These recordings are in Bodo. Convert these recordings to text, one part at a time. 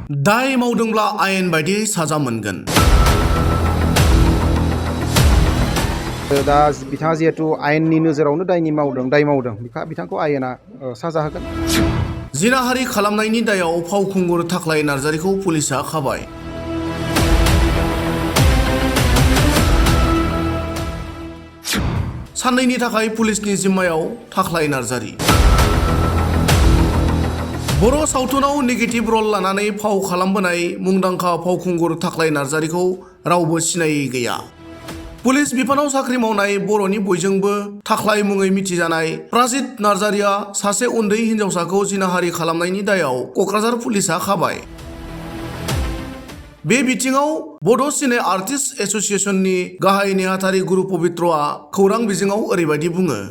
दाय मावदोंब्ला आयेन बायदियै साजा मोनगोन। दा बिथाङा जिहेतु आयेननि नोजोरावनो दाय मावदों बिथांखौ आयेना साजा होगोन। जिनाहारि खालामनायनि दायाव फावखुंगुर थाख्लाय नार्जारिखौ पुलिसआ खाबाय। साननैनि थाखाय पुलिसनि जिम्मायाव थाख्लाय नार्जारि। बर' सावथुनाव नेगेटिभ रल लानानै फाव खालामबोनाय मुंदांखा फावखुंगुर थाख्लाय नार्जारिखौ रावबो सिनायै गैया। पुलिस बिफानाव साख्रि मावनाय बर'नि बयजोंबो थाख्लाय मुङै मिथिजानाय प्राजित नार्जारिया सासे उन्दै हिन्जावसाखौ जिनाहारि खालामनायनि दायाव क'क्राझार पुलिसआ खाबाय। बे बिथिङाव बड' सिने आर्टिस्ट एस'सिएशननि गाहाय नेहाथारि गुरु पबित्रआ खौरां बिजोङाव ओरैबायदि बुङो।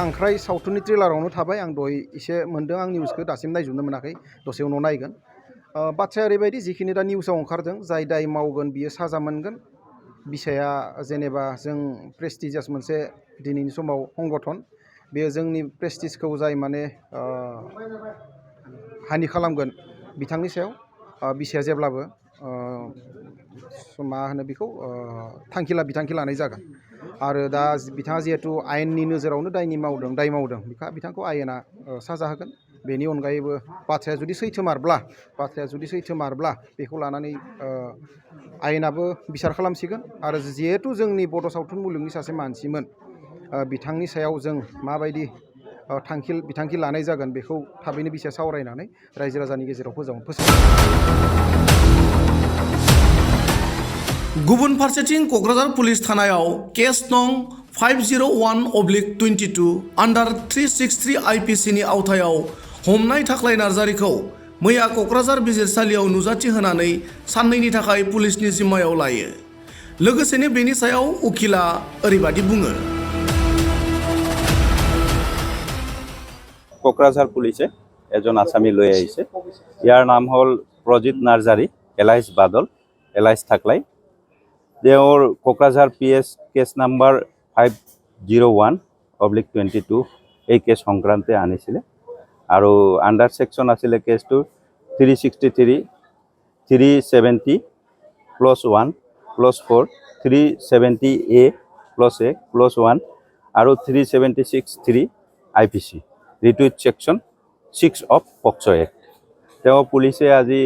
खांख्राय सावथुननि ट्रेलारावनो थाबाय। आं दहाय एसे मोन्दों, आं निउसखौ दासिम नायजोबनो मोनाखै, दसे उनाव नायगोन। बाथ्राया ओरैबायदि, जिखिनि दा निउसाव ओंखारदों, जाय दाय मावगोन बियो साजा मोनगोन। बिसाया जेनेबा जों प्रेस्टिजियास मोनसे दिनैनि समाव संगठन, बेयो जोंनि प्रेस्टिजखौ जाय माने हानि खालामगोन बिथांनि सायाव बिसाया जेब्लाबो मा होनो बेखौ बिथांखि लानाय जागोन। आरो दा बिथाङा जिहेतु आयेननि नोजोरावनो दाय मावदों बिथांखौ आयेना साजा होगोन। बेनि अनगायैबो बाथ्राया जुदि सैथोमारब्ला बेखौ लानानै आयेनाबो बिसार खालामसिगोन। आरो जिहेतु जोंनि बड' सावथुन मुलुगनि सासे मानसिमोन, बिथांनि सायाव जों माबायदि बिथांखि लानाय जागोन बेखौ थाबैनो बिसाया सावरायनानै रायजो राजानि गेजेराव फोसावगोन। गुबुन फारसेथिं क'क्राझार पुलिस थानायाव केस नं 501/22 आन्डार 363 IPC नि आवथायाव हमनाय थाख्लाय नार्जारिखौ मैया क'क्राझार बिजिरसालियाव नुजाथि होनानै साननैनि थाखाय पुलिसनि जिम्मायाव लायो। लोगोसेनो बेनि सायाव उखिला ओरैबायदि बुङो। কোকৰাঝাৰ পুলিচে এজন আসামী লৈ আহিছে। ইয়াৰ নাম হ'ল প্ৰজিত নাৰ্জাৰী, এলাইচ বাদল, এলাইচ থাকলাই। তেওঁৰ কোকৰাঝাৰ PS কেছ নাম্বাৰ 501/22 এই কেছ সংক্ৰান্তে আনিছিলে। আৰু আণ্ডাৰ ছেকশ্যন আছিলে কেছটো 363, 370+1+4, 370A+1 আৰু 376(3) IPC retweet section 6 of POCSO act. তেওঁ পুলিচে আজি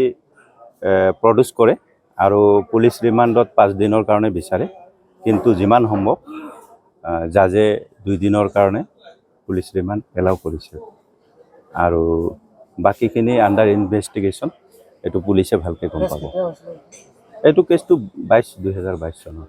প্ৰডিউচ কৰে আৰু পুলিচ ৰিমাণ্ডত 5 দিনৰ কাৰণে বিচাৰে, কিন্তু যিমান সম্ভৱ জাজে 2 দিনৰ কাৰণে পুলিচ ৰিমাণ্ড এলাউ কৰিছে। আৰু বাকীখিনি আণ্ডাৰ ইনভেষ্টিগেশ্যন, এইটো পুলিচে ভালকৈ গম পাব। এইটো কেছটো 2022 চনত।